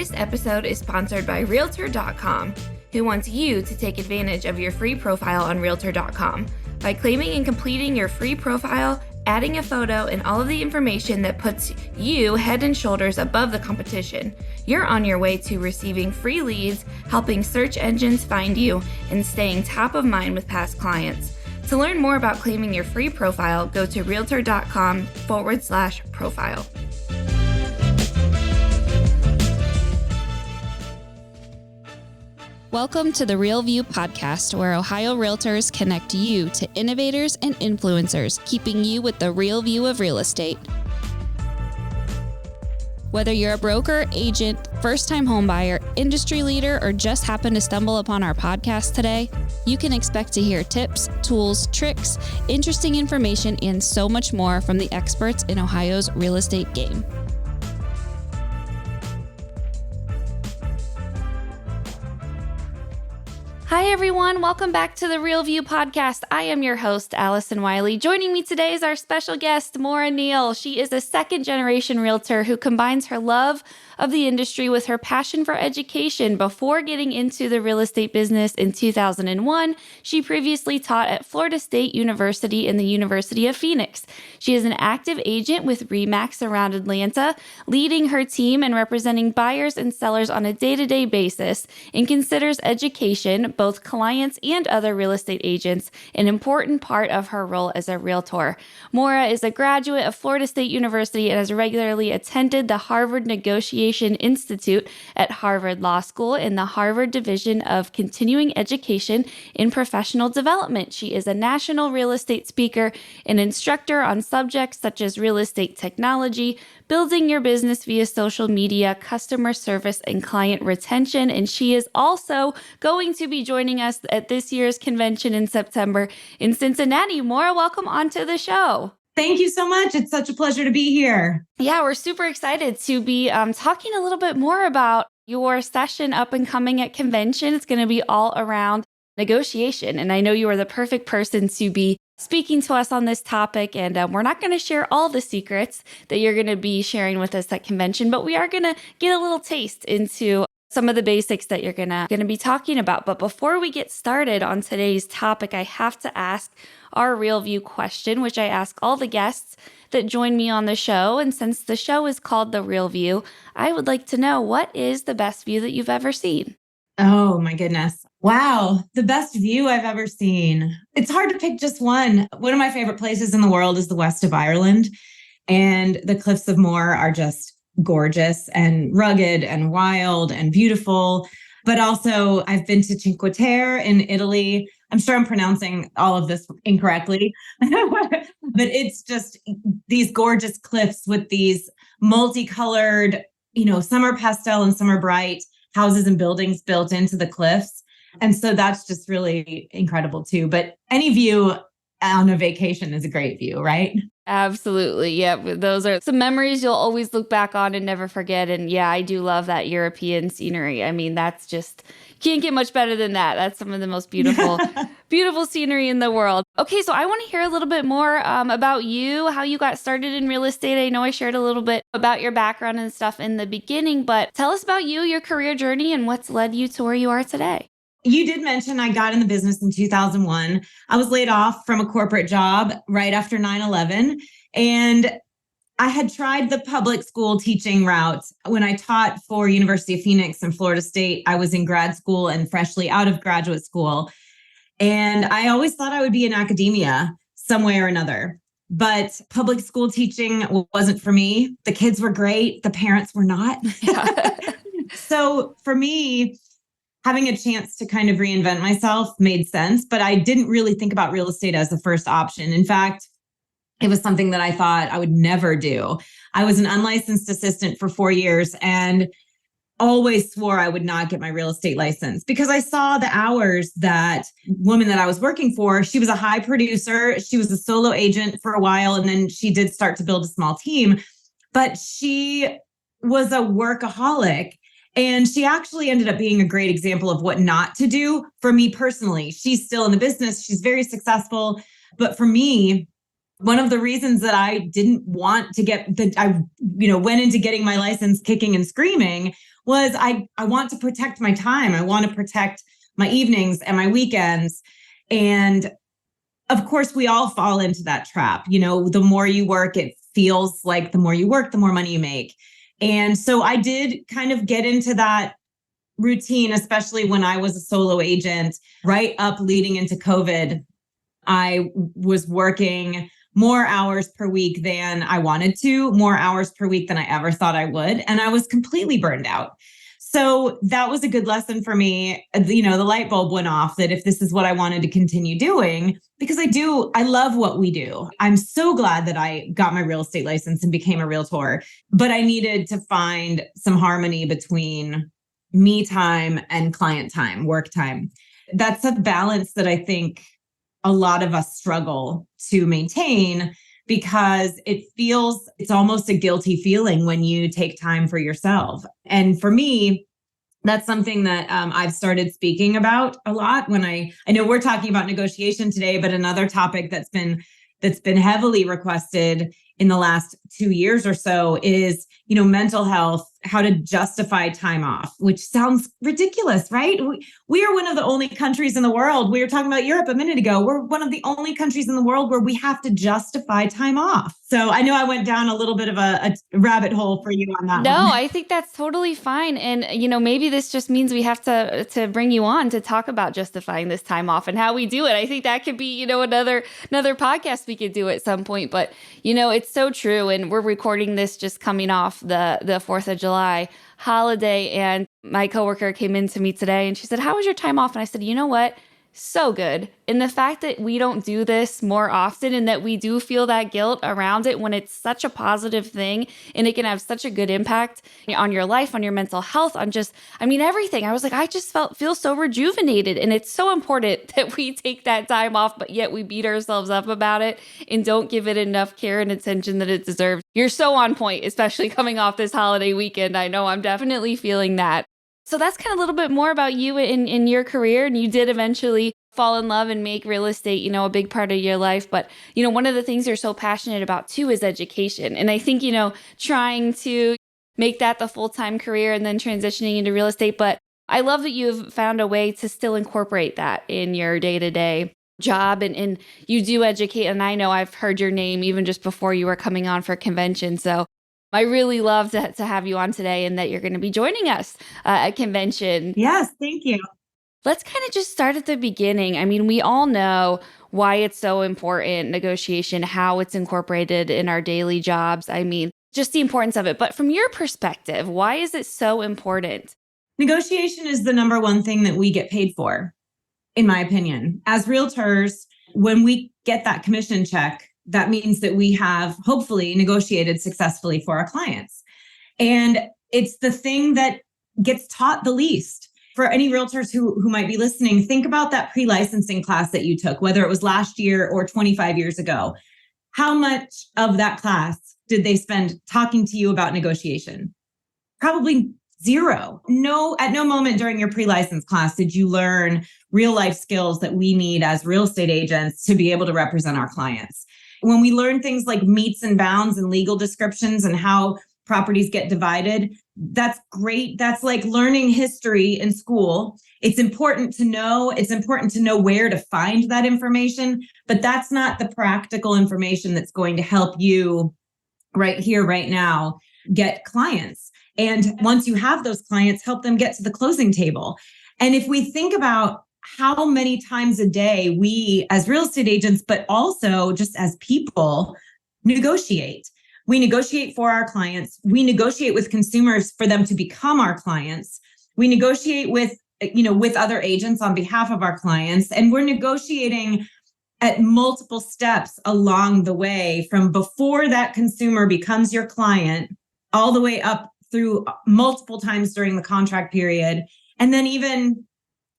This episode is sponsored by Realtor.com, who wants you to take advantage of your free profile on Realtor.com. By claiming and completing your free profile, adding a photo, and all of the information that puts you head and shoulders above the competition, you're on your way to receiving free leads, helping search engines find you, and staying top of mind with past clients. To learn more about claiming your free profile, go to Realtor.com/profile. Welcome to the Real View podcast, where Ohio Realtors connect you to innovators and influencers, keeping you with the real view of real estate. Whether you're a broker, agent, first-time homebuyer, industry leader, or just happen to stumble upon our podcast today, you can expect to hear tips, tools, tricks, interesting information, and so much more from the experts in Ohio's real estate game. Hi everyone, welcome back to the Real View podcast. I am your host, Allison Wiley. Joining me today is our special guest, Maura Neill. She is a second-generation realtor who combines her love of the industry with her passion for education. Before getting into the real estate business in 2001, she previously taught at Florida State University and the University of Phoenix. She is an active agent with RE/MAX around Atlanta, leading her team and representing buyers and sellers on a day-to-day basis, and considers education, both clients and other real estate agents, an important part of her role as a realtor. Maura is a graduate of Florida State University and has regularly attended the Harvard Negotiation Institute at Harvard Law School in the Harvard Division of Continuing Education in Professional Development. She is a national real estate speaker and instructor on subjects such as real estate technology, building your business via social media, customer service, and client retention. And she is also going to be joining us at this year's convention in September in Cincinnati. Maura, welcome onto the show. Thank you so much. It's such a pleasure to be here. Yeah, we're super excited to be talking a little bit more about your session up and coming at convention. It's going to be all around negotiation. And I know you are the perfect person to be speaking to us on this topic. And we're not going to share all the secrets that you're going to be sharing with us at convention, but we are going to get a little taste into some of the basics that you're gonna be talking about. But before we get started on today's topic, I have to ask our Real View question, which I ask all the guests that join me on the show. And since the show is called The Real View, I would like to know, what is the best view that you've ever seen? Oh my goodness. Wow. The best view I've ever seen. It's hard to pick just one. One of my favorite places in the world is the west of Ireland. And the Cliffs of Moher are just gorgeous and rugged and wild and beautiful. But also I've been to Cinque Terre in Italy. I'm sure I'm pronouncing all of this incorrectly, but it's just these gorgeous cliffs with these multicolored, some are pastel and some are bright houses and buildings built into the cliffs. And so that's just really incredible too. But any view on a vacation is a great view, right? Absolutely. Yeah. Those are some memories you'll always look back on and never forget. And yeah, I do love that European scenery. I mean, that's just, can't get much better than that. That's some of the most beautiful, beautiful scenery in the world. Okay. So I want to hear a little bit more about you, how you got started in real estate. I know I shared a little bit about your background and stuff in the beginning, but tell us about you, your career journey, and what's led you to where you are today. You did mention I got in the business in 2001. I was laid off from a corporate job right after 9/11. And I had tried the public school teaching route. When I taught for University of Phoenix and Florida State, I was in grad school and freshly out of graduate school. And I always thought I would be in academia some way or another. But public school teaching wasn't for me. The kids were great. The parents were not. Yeah. So for me, having a chance to kind of reinvent myself made sense, but I didn't really think about real estate as the first option. In fact, it was something that I thought I would never do. I was an unlicensed assistant for 4 years and always swore I would not get my real estate license because I saw the hours that woman that I was working for, she was a high producer. She was a solo agent for a while, and then she did start to build a small team, but she was a workaholic. And she actually ended up being a great example of what not to do for me personally. She's still in the business. She's very successful. But for me, one of the reasons that I didn't want to went into getting my license kicking and screaming was I want to protect my time. I want to protect my evenings and my weekends. And of course, we all fall into that trap. The more you work, it feels like the more you work, the more money you make. And so I did kind of get into that routine, especially when I was a solo agent, right up leading into COVID. I was working more hours per week than I wanted to, more hours per week than I ever thought I would. And I was completely burned out. So that was a good lesson for me. The light bulb went off that if this is what I wanted to continue doing, because I love what we do. I'm so glad that I got my real estate license and became a realtor, but I needed to find some harmony between me time and client time, work time. That's a balance that I think a lot of us struggle to maintain, because it's almost a guilty feeling when you take time for yourself. And for me, that's something that I've started speaking about a lot when I know we're talking about negotiation today, but another topic that's been heavily requested in the last 2 years or so is, mental health, how to justify time off, which sounds ridiculous, right? We are one of the only countries in the world. We were talking about Europe a minute ago. We're one of the only countries in the world where we have to justify time off. So I know I went down a little bit of a rabbit hole for you on that No, one. I think that's totally fine. And, maybe this just means we have to bring you on to talk about justifying this time off and how we do it. I think that could be, another podcast we could do at some point. But, it's so true. And we're recording this just coming off the 4th of July holiday. And my coworker came in to me today and she said, "How was your time off?" And I said, "You know what? So good." And the fact that we don't do this more often and that we do feel that guilt around it when it's such a positive thing and it can have such a good impact on your life, on your mental health, on everything. I was like, I just feel so rejuvenated. And it's so important that we take that time off, but yet we beat ourselves up about it and don't give it enough care and attention that it deserves. You're so on point, especially coming off this holiday weekend. I know I'm definitely feeling that. So that's kind of a little bit more about you in your career. And you did eventually fall in love and make real estate, a big part of your life. But, one of the things you're so passionate about too is education. And I think, trying to make that the full-time career and then transitioning into real estate. But I love that you've found a way to still incorporate that in your day-to-day job and you do educate. And I know I've heard your name even just before you were coming on for convention. So I really love to have you on today and that you're going to be joining us at convention. Yes, thank you. Let's kind of just start at the beginning. I mean, we all know why it's so important, negotiation, how it's incorporated in our daily jobs. I mean, just the importance of it. But from your perspective, why is it so important? Negotiation is the number one thing that we get paid for, in my opinion. As realtors, when we get that commission check, that means that we have hopefully negotiated successfully for our clients. And it's the thing that gets taught the least. For any realtors who might be listening, think about that pre-licensing class that you took, whether it was last year or 25 years ago. How much of that class did they spend talking to you about negotiation? Probably zero. At no moment during your pre-license class did you learn real life skills that we need as real estate agents to be able to represent our clients. When we learn things like meets and bounds and legal descriptions and how properties get divided, that's great. That's like learning history in school. It's important to know. It's important to know where to find that information, but that's not the practical information that's going to help you right here, right now, get clients. And once you have those clients, help them get to the closing table. And if we think about how many times a day we as real estate agents, but also just as people, negotiate. We negotiate for our clients. We negotiate with consumers for them to become our clients. We negotiate with other agents on behalf of our clients. And we're negotiating at multiple steps along the way, from before that consumer becomes your client, all the way up through multiple times during the contract period. And then even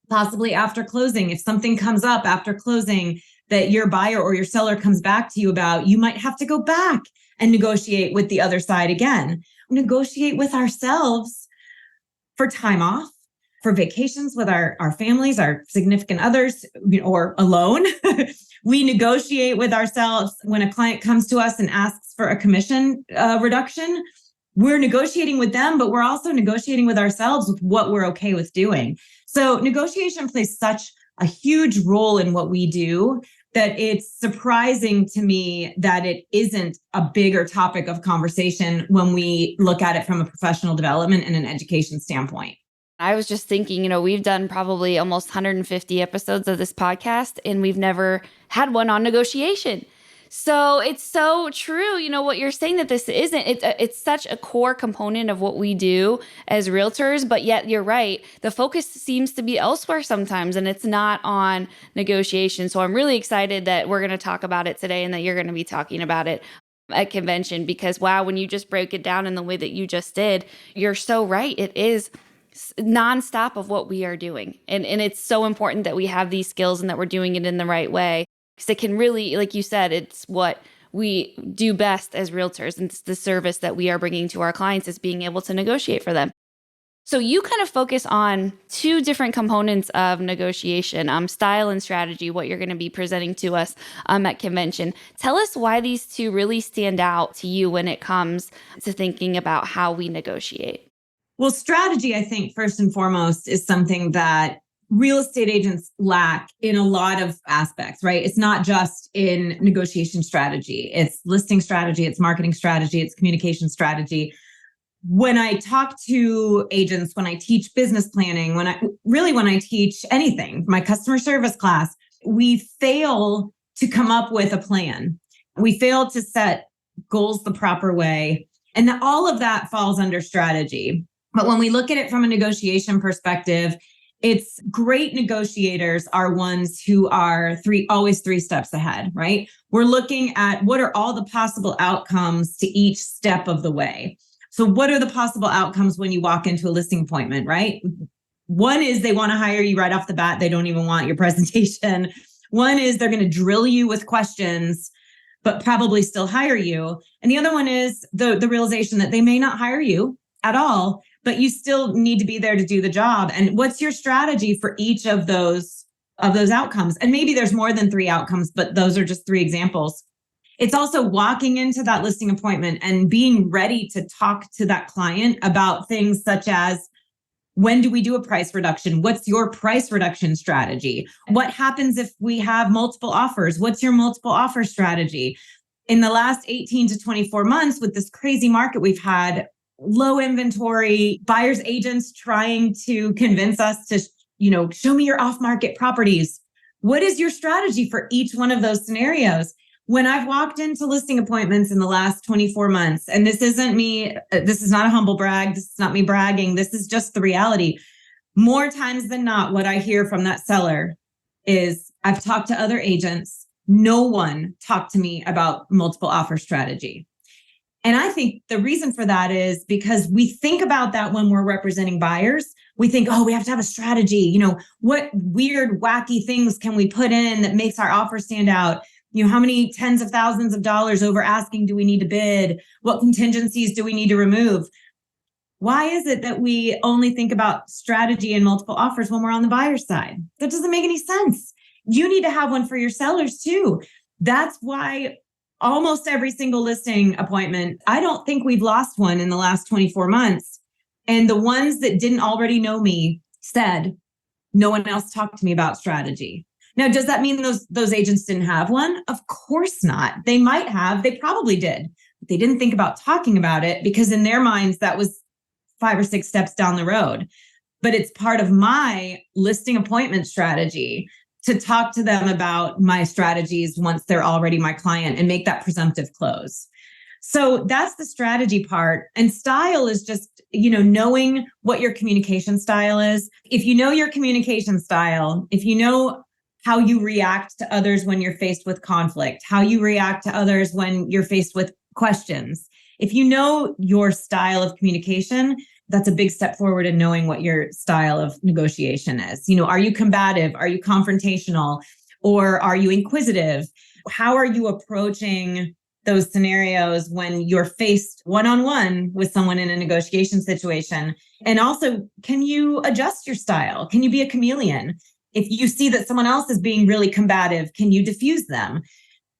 possibly after closing, if something comes up after closing that your buyer or your seller comes back to you about, you might have to go back and negotiate with the other side again. Negotiate with ourselves for time off, for vacations with our families, our significant others, or alone. We negotiate with ourselves when a client comes to us and asks for a commission reduction. we're negotiating with them, but we're also negotiating with ourselves with what we're okay with doing. So negotiation plays such a huge role in what we do that it's surprising to me that it isn't a bigger topic of conversation when we look at it from a professional development and an education standpoint. I was just thinking, we've done probably almost 150 episodes of this podcast, and we've never had one on negotiation. So it's so true, what you're saying, that this isn't, it's such a core component of what we do as realtors, but yet you're right. The focus seems to be elsewhere sometimes, and it's not on negotiation. So I'm really excited that we're going to talk about it today and that you're going to be talking about it at convention, because wow, when you just break it down in the way that you just did, you're so right. It is nonstop of what we are doing. And it's so important that we have these skills and that we're doing it in the right way. Because it can really, like you said, it's what we do best as realtors. And it's the service that we are bringing to our clients is being able to negotiate for them. So you kind of focus on two different components of negotiation, style and strategy, what you're going to be presenting to us at convention. Tell us why these two really stand out to you when it comes to thinking about how we negotiate. Well, strategy, I think, first and foremost, is something that real estate agents lack in a lot of aspects, right? It's not just in negotiation strategy. It's listing strategy, it's marketing strategy, it's communication strategy. When I talk to agents, when I teach business planning, when I teach anything, my customer service class, we fail to come up with a plan. We fail to set goals the proper way. And all of that falls under strategy. But when we look at it from a negotiation perspective, it's great negotiators are ones who are always three steps ahead, right? We're looking at what are all the possible outcomes to each step of the way. So what are the possible outcomes when you walk into a listing appointment, right? One is they want to hire you right off the bat. They don't even want your presentation. One is they're going to drill you with questions, but probably still hire you. And the other one is the realization that they may not hire you at all, but you still need to be there to do the job. And what's your strategy for each of those outcomes? And maybe there's more than three outcomes, but those are just three examples. It's also walking into that listing appointment and being ready to talk to that client about things such as, when do we do a price reduction? What's your price reduction strategy? What happens if we have multiple offers? What's your multiple offer strategy? In the last 18 to 24 months, with this crazy market we've had, low inventory, buyers agents trying to convince us to, show me your off-market properties. What is your strategy for each one of those scenarios? When I've walked into listing appointments in the last 24 months, and this isn't me, this is not a humble brag, this is not me bragging, this is just the reality. More times than not, what I hear from that seller is, I've talked to other agents, no one talked to me about multiple offer strategy. And I think the reason for that is because we think about that when we're representing buyers. We think, oh, we have to have a strategy. What weird, wacky things can we put in that makes our offer stand out? How many tens of thousands of dollars over asking do we need to bid? What contingencies do we need to remove? Why is it that we only think about strategy and multiple offers when we're on the buyer's side? That doesn't make any sense. You need to have one for your sellers too. That's why almost every single listing appointment, I don't think we've lost one in the last 24 months. And the ones that didn't already know me said, no one else talked to me about strategy. Now, does that mean those agents didn't have one? Of course not. They might have, they probably did, but they didn't think about talking about it because in their minds, that was 5 or 6 steps down the road. But it's part of my listing appointment strategy to talk to them about my strategies once they're already my client and make that presumptive close. So that's the strategy part. And style is just, knowing what your communication style is. If you know your communication style, if you know how you react to others when you're faced with conflict, how you react to others when you're faced with questions, if you know your style of communication, that's a big step forward in knowing what your style of negotiation is. Are you combative? Are you confrontational? Or are you inquisitive? How are you approaching those scenarios when you're faced one-on-one with someone in a negotiation situation? And also, can you adjust your style? Can you be a chameleon? If you see that someone else is being really combative, can you diffuse them?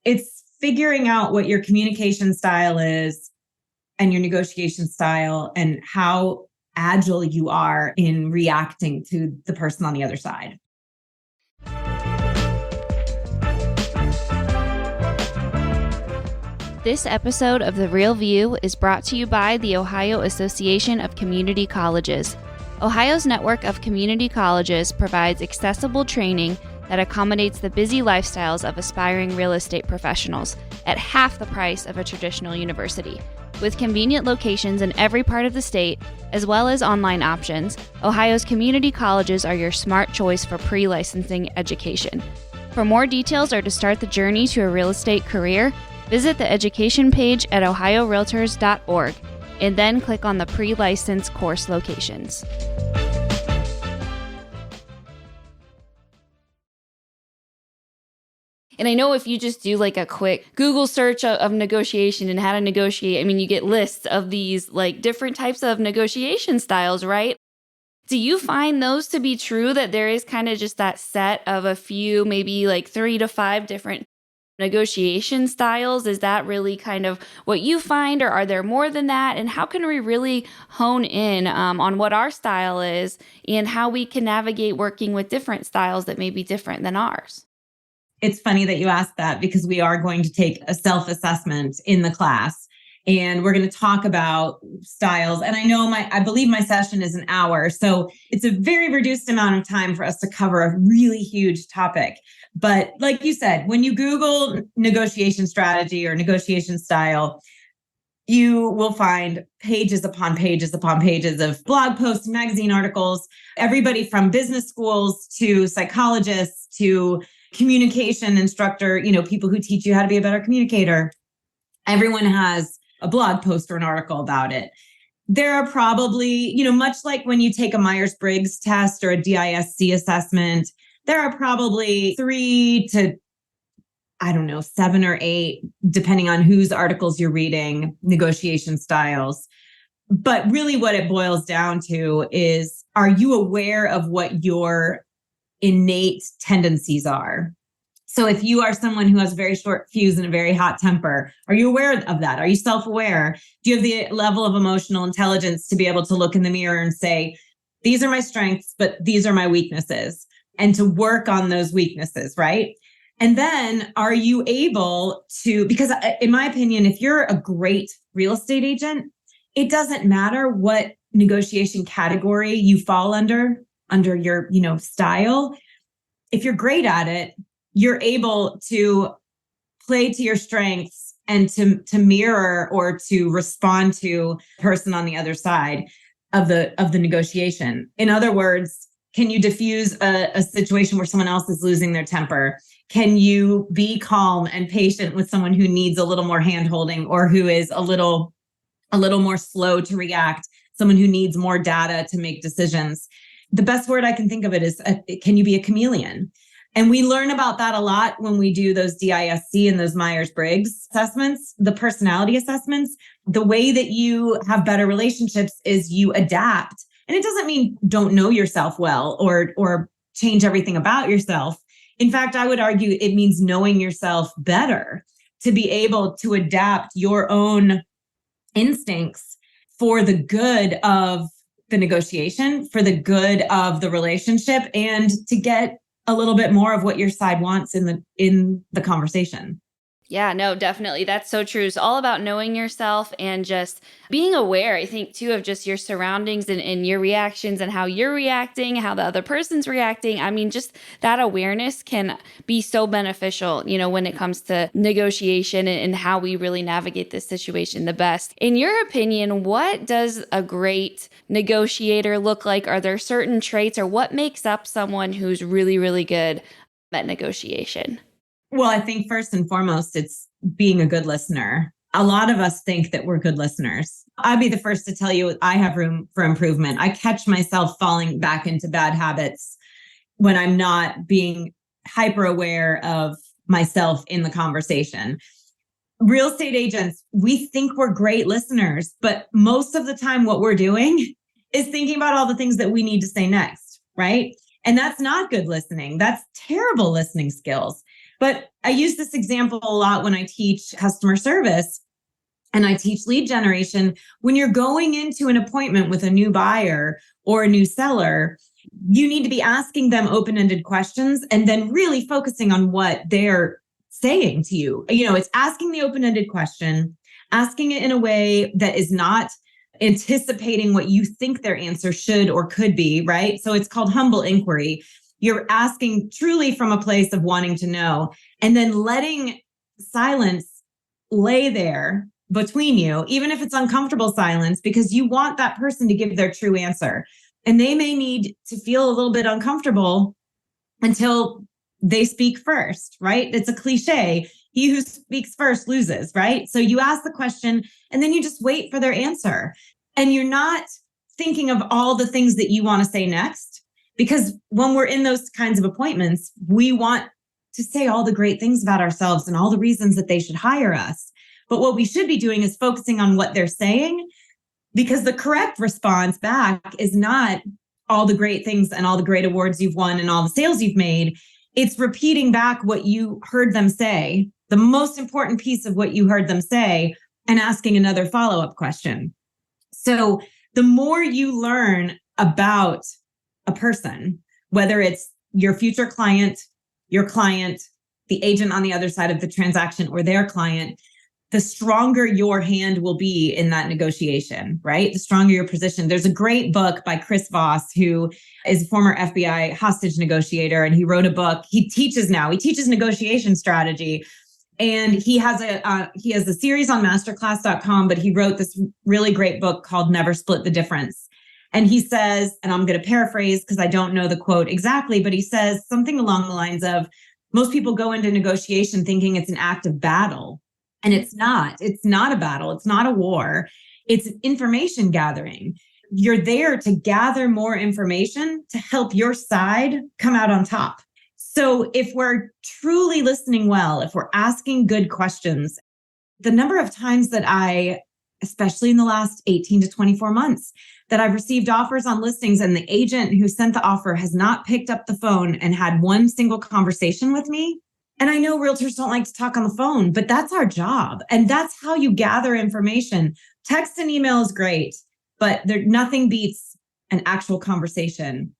It's figuring out what your communication style is and your negotiation style and how agile you are in reacting to the person on the other side. This episode of The Real View is brought to you by the Ohio Association of Community Colleges. Ohio's network of community colleges provides accessible training that accommodates the busy lifestyles of aspiring real estate professionals at half the price of a traditional university. With convenient locations in every part of the state, as well as online options, Ohio's community colleges are your smart choice for pre-licensing education. For more details or to start the journey to a real estate career, visit the education page at ohiorealtors.org and then click on the pre-license course locations. And I know if you just do like a quick Google search of negotiation and how to negotiate, I mean, you get lists of these like different types of negotiation styles, right? Do you find those to be true, that there is kind of just that set of a few, maybe like 3 to 5 different negotiation styles? Is that really kind of what you find, or are there more than that? And how can we really hone in on what our style is and how we can navigate working with different styles that may be different than ours? It's funny that you asked that, because we are going to take a self-assessment in the class, and we're going to talk about styles. And I believe my session is an hour, so it's a very reduced amount of time for us to cover a really huge topic. But like you said, when you Google negotiation strategy or negotiation style, you will find pages upon pages upon pages of blog posts, magazine articles, everybody from business schools to psychologists to communication instructor, people who teach you how to be a better communicator. Everyone has a blog post or an article about it. There are probably, much like when you take a Myers-Briggs test or a DISC assessment, there are probably 3 to, 7 or 8, depending on whose articles you're reading, negotiation styles. But really what it boils down to is, are you aware of what your innate tendencies are? So if you are someone who has a very short fuse and a very hot temper, are you aware of that? Are you self-aware? Do you have the level of emotional intelligence to be able to look in the mirror and say, these are my strengths, but these are my weaknesses, and to work on those weaknesses, right? And then are you able to, because in my opinion, if you're a great real estate agent, it doesn't matter what negotiation category you fall under your, style. If you're great at it, you're able to play to your strengths and to mirror or to respond to the person on the other side of the negotiation. In other words, can you diffuse a situation where someone else is losing their temper? Can you be calm and patient with someone who needs a little more hand-holding, or who is a little more slow to react, someone who needs more data to make decisions? The best word I can think of it is, can you be a chameleon? And we learn about that a lot when we do those DISC and those Myers-Briggs assessments, the personality assessments. The way that you have better relationships is you adapt. And it doesn't mean don't know yourself well or change everything about yourself. In fact, I would argue it means knowing yourself better, to be able to adapt your own instincts for the good of the negotiation, for the good of the relationship, and to get a little bit more of what your side wants in the conversation. Yeah, no, definitely. That's so true. It's all about knowing yourself and just being aware, I think, too, of just your surroundings and your reactions and how you're reacting, how the other person's reacting. I mean, just that awareness can be so beneficial, when it comes to negotiation and how we really navigate this situation the best. In your opinion, what does a great negotiator look like? Are there certain traits, or what makes up someone who's really, really good at negotiation? Well, I think first and foremost, it's being a good listener. A lot of us think that we're good listeners. I'd be the first to tell you I have room for improvement. I catch myself falling back into bad habits when I'm not being hyper aware of myself in the conversation. Real estate agents, we think we're great listeners, but most of the time what we're doing is thinking about all the things that we need to say next, right? And that's not good listening. That's terrible listening skills. But I use this example a lot when I teach customer service. and I teach lead generation. When you're going into an appointment with a new buyer or a new seller, you need to be asking them open-ended questions and then really focusing on what they're saying to you. It's asking the open-ended question, asking it in a way that is not anticipating what you think their answer should or could be, right? So it's called humble inquiry. You're asking truly from a place of wanting to know, and then letting silence lay there between you, even if it's uncomfortable silence, because you want that person to give their true answer. And they may need to feel a little bit uncomfortable until they speak first, right? It's a cliche. He who speaks first loses, right? So you ask the question and then you just wait for their answer. And you're not thinking of all the things that you want to say next, because when we're in those kinds of appointments, we want to say all the great things about ourselves and all the reasons that they should hire us. But what we should be doing is focusing on what they're saying, because the correct response back is not all the great things and all the great awards you've won and all the sales you've made. It's repeating back what you heard them say, the most important piece of what you heard them say, and asking another follow-up question. So the more you learn about a person, whether it's your future client, your client, the agent on the other side of the transaction, or their client, the stronger your hand will be in that negotiation, right? The stronger your position. There's a great book by Chris Voss, who is a former FBI hostage negotiator, and he wrote a book. He teaches negotiation strategy. And he has a series on masterclass.com, but he wrote this really great book called Never Split the Difference. And he says, and I'm going to paraphrase because I don't know the quote exactly, but he says something along the lines of, most people go into negotiation thinking it's an act of battle. And it's not. It's not a battle. It's not a war. It's information gathering. You're there to gather more information to help your side come out on top. So if we're truly listening well, if we're asking good questions, the number of times that especially in the last 18 to 24 months, that I've received offers on listings and the agent who sent the offer has not picked up the phone and had one single conversation with me. And I know realtors don't like to talk on the phone, but that's our job. And that's how you gather information. Text and email is great, but nothing beats an actual conversation.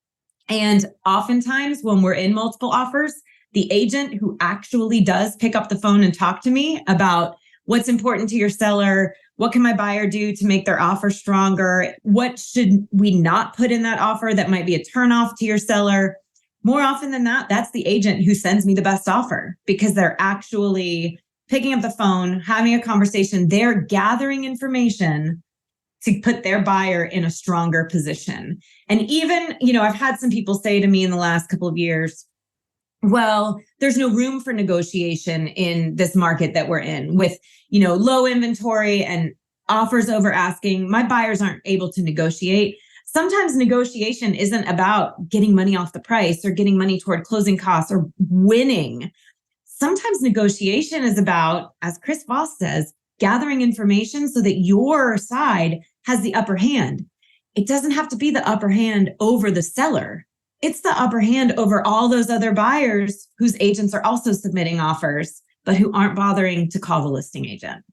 And oftentimes when we're in multiple offers, the agent who actually does pick up the phone and talk to me about what's important to your seller, what can my buyer do to make their offer stronger, what should we not put in that offer that might be a turnoff to your seller, more often than not, that's the agent who sends me the best offer, because they're actually picking up the phone, having a conversation. They're gathering information to put their buyer in a stronger position. And even, I've had some people say to me in the last couple of years, well, there's no room for negotiation in this market that we're in with, low inventory and offers over asking. My buyers aren't able to negotiate. Sometimes negotiation isn't about getting money off the price or getting money toward closing costs or winning. Sometimes negotiation is about, as Chris Voss says, gathering information so that your side has the upper hand. It doesn't have to be the upper hand over the seller. It's the upper hand over all those other buyers whose agents are also submitting offers, but who aren't bothering to call the listing agent.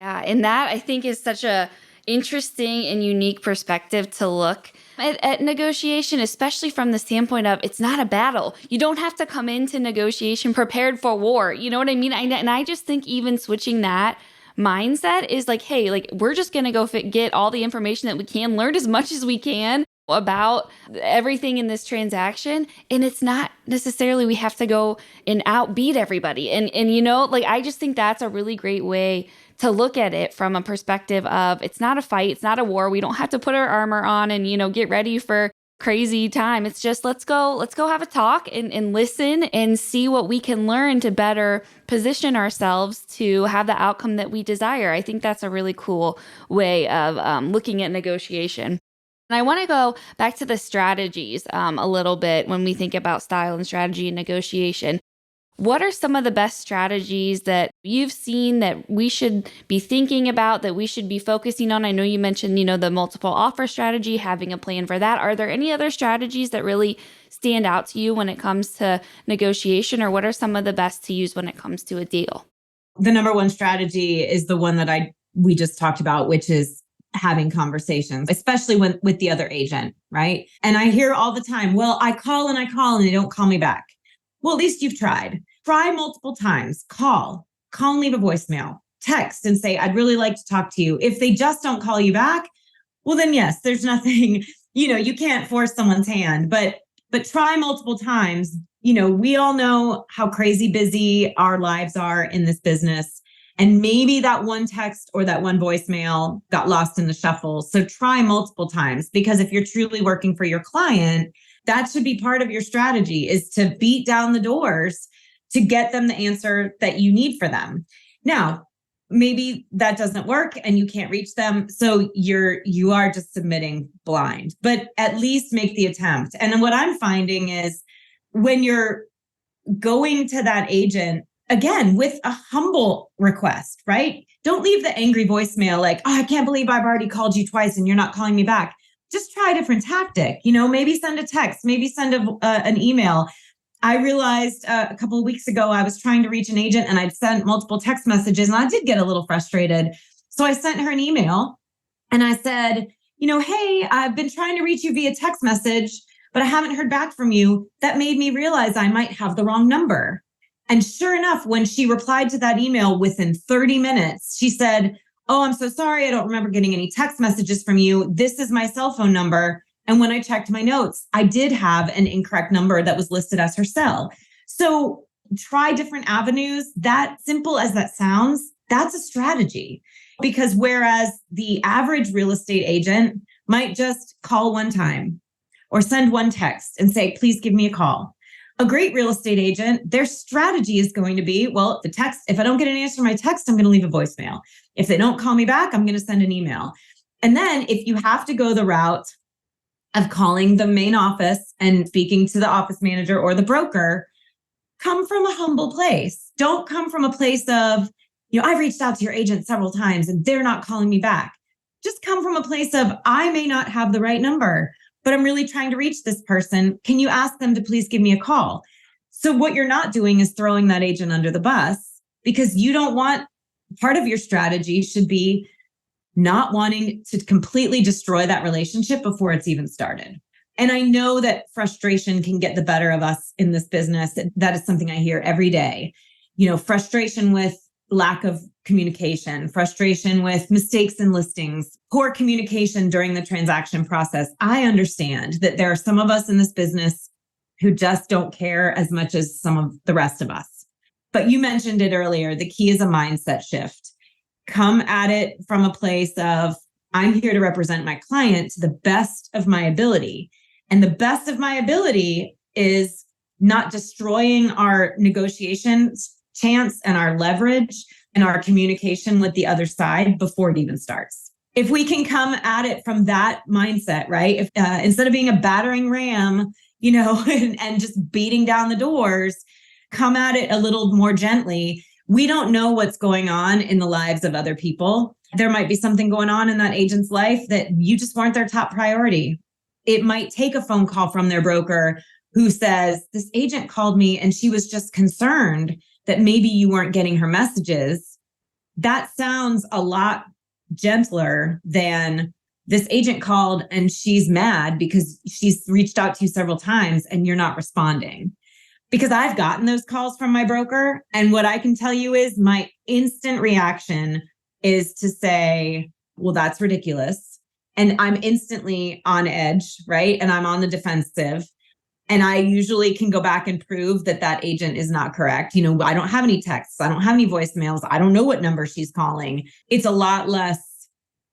Yeah, and that I think is such a interesting and unique perspective to look at negotiation, especially from the standpoint of it's not a battle. You don't have to come into negotiation prepared for war. You know what I mean? And I just think even switching that mindset is like, hey, like we're just going to go get all the information that we can, learn as much as we can about everything in this transaction. And it's not necessarily we have to go and outbeat everybody. And I just think that's a really great way to look at it from a perspective of it's not a fight, it's not a war. We don't have to put our armor on and, get ready for crazy time. It's just let's go have a talk and listen and see what we can learn to better position ourselves to have the outcome that we desire. I think that's a really cool way of looking at negotiation. And I want to go back to the strategies a little bit when we think about style and strategy and negotiation. What are some of the best strategies that you've seen that we should be thinking about, that we should be focusing on? I know you mentioned, the multiple offer strategy, having a plan for that. Are there any other strategies that really stand out to you when it comes to negotiation, or what are some of the best to use when it comes to a deal? The number one strategy is the one that I we just talked about, which is having conversations, especially with the other agent, right? And I hear all the time, well, I call and they don't call me back. Well, at least you've tried. Try multiple times. Call and leave a voicemail, text and say, I'd really like to talk to you. If they just don't call you back, well, then yes, there's nothing, you can't force someone's hand, but try multiple times. We all know how crazy busy our lives are in this business. And maybe that one text or that one voicemail got lost in the shuffle. So try multiple times, because if you're truly working for your client, that should be part of your strategy, is to beat down the doors to get them the answer that you need for them. Now, maybe that doesn't work and you can't reach them. So you are just submitting blind, but at least make the attempt. And what I'm finding is when you're going to that agent, again, with a humble request, right? Don't leave the angry voicemail like, oh, I can't believe I've already called you twice and you're not calling me back. Just try a different tactic. Maybe send a text, maybe send an email. I realized a couple of weeks ago, I was trying to reach an agent and I'd sent multiple text messages and I did get a little frustrated. So I sent her an email and I said, hey, I've been trying to reach you via text message, but I haven't heard back from you. That made me realize I might have the wrong number. And sure enough, when she replied to that email within 30 minutes, she said, oh, I'm so sorry. I don't remember getting any text messages from you. This is my cell phone number. And when I checked my notes, I did have an incorrect number that was listed as her cell. So try different avenues. That simple as that sounds, that's a strategy. Because whereas the average real estate agent might just call one time or send one text and say, please give me a call. A great real estate agent, their strategy is going to be, well, if I don't get an answer to my text, I'm going to leave a voicemail. If they don't call me back, I'm going to send an email. And then if you have to go the route of calling the main office and speaking to the office manager or the broker, come from a humble place. Don't come from a place of, I've reached out to your agent several times and they're not calling me back. Just come from a place of, I may not have the right number, but I'm really trying to reach this person. Can you ask them to please give me a call? So what you're not doing is throwing that agent under the bus, because you don't want, part of your strategy should be not wanting to completely destroy that relationship before it's even started. And I know that frustration can get the better of us in this business. That is something I hear every day. Frustration with lack of communication, frustration with mistakes in listings, poor communication during the transaction process. I understand that there are some of us in this business who just don't care as much as some of the rest of us. But you mentioned it earlier. The key is a mindset shift. Come at it from a place of, I'm here to represent my client to the best of my ability. And the best of my ability is not destroying our negotiation chance and our leverage and our communication with the other side before it even starts. If we can come at it from that mindset, right? If instead of being a battering ram, and just beating down the doors, come at it a little more gently. We don't know what's going on in the lives of other people. There might be something going on in that agent's life that you just weren't their top priority. It might take a phone call from their broker who says, this agent called me and she was just concerned that maybe you weren't getting her messages. That sounds a lot gentler than, this agent called and she's mad because she's reached out to you several times and you're not responding. Because I've gotten those calls from my broker. And what I can tell you is my instant reaction is to say, well, that's ridiculous. And I'm instantly on edge, right? And I'm on the defensive. And I usually can go back and prove that that agent is not correct. I don't have any texts. I don't have any voicemails. I don't know what number she's calling. It's a lot less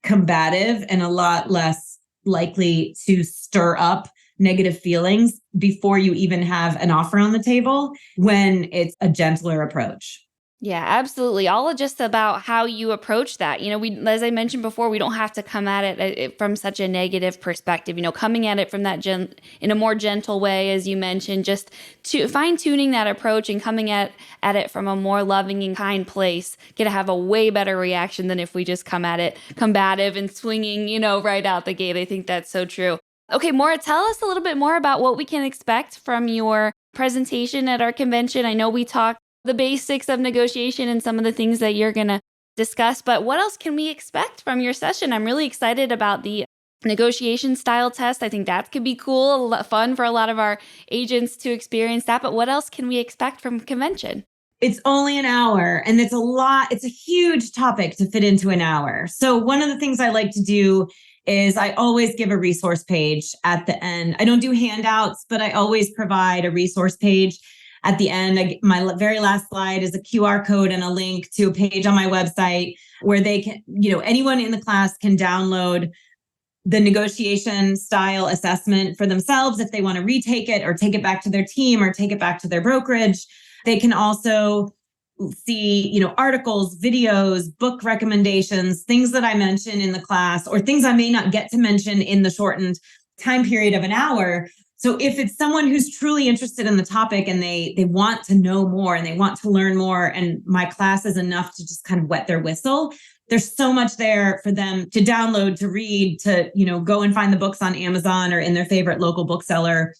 combative and a lot less likely to stir up negative feelings before you even have an offer on the table when it's a gentler approach. Yeah, absolutely. All just about how you approach that. As I mentioned before, we don't have to come at it from such a negative perspective. Coming at it from that in a more gentle way, as you mentioned, just to fine tuning that approach and coming at it from a more loving and kind place, get to have a way better reaction than if we just come at it combative and swinging, right out the gate. I think that's so true. Okay, Maura, tell us a little bit more about what we can expect from your presentation at our convention. I know we talked the basics of negotiation and some of the things that you're going to discuss. But what else can we expect from your session? I'm really excited about the negotiation style test. I think that could be cool, fun for a lot of our agents to experience that. But what else can we expect from convention? It's only an hour, and it's a lot. It's a huge topic to fit into an hour. So one of the things I like to do is I always give a resource page at the end. I don't do handouts, but I always provide a resource page at the end. My very last slide is a QR code and a link to a page on my website where they can, anyone in the class can download the negotiation style assessment for themselves if they want to retake it or take it back to their team or take it back to their brokerage. They can also see, articles, videos, book recommendations, things that I mention in the class, or things I may not get to mention in the shortened time period of an hour. So if it's someone who's truly interested in the topic and they want to know more and they want to learn more, and my class is enough to just kind of wet their whistle, there's so much there for them to download, to read, to, go and find the books on Amazon or in their favorite local bookseller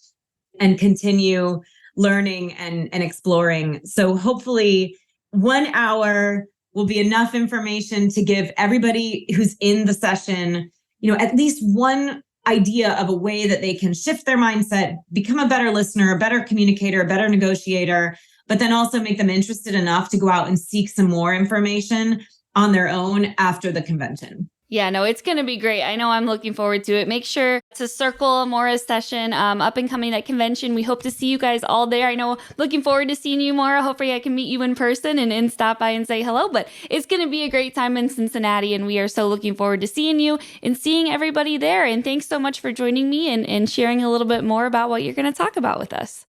and continue learning and exploring. So hopefully 1 hour will be enough information to give everybody who's in the session, at least one idea of a way that they can shift their mindset, become a better listener, a better communicator, a better negotiator, but then also make them interested enough to go out and seek some more information on their own after the convention. Yeah, no, it's going to be great. I know I'm looking forward to it. Make sure to circle Maura's session up and coming at convention. We hope to see you guys all there. I know, looking forward to seeing you, Maura. Hopefully I can meet you in person and stop by and say hello. But it's going to be a great time in Cincinnati, and we are so looking forward to seeing you and seeing everybody there. And thanks so much for joining me and sharing a little bit more about what you're going to talk about with us.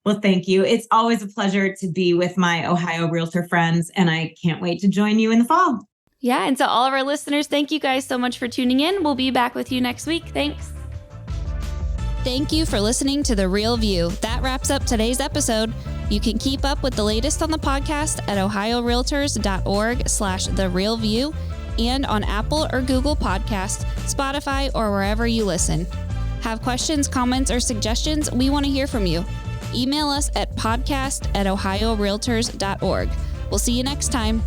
Well, thank you. It's always a pleasure to be with my Ohio Realtor friends, and I can't wait to join you in the fall. Yeah, and to all of our listeners, thank you guys so much for tuning in. We'll be back with you next week. Thanks. Thank you for listening to The Real View. That wraps up today's episode. You can keep up with the latest on the podcast at ohiorealtors.org/therealview and on Apple or Google Podcasts, Spotify, or wherever you listen. Have questions, comments, or suggestions? We want to hear from you. Email us at podcast@ohiorealtors.org. We'll see you next time.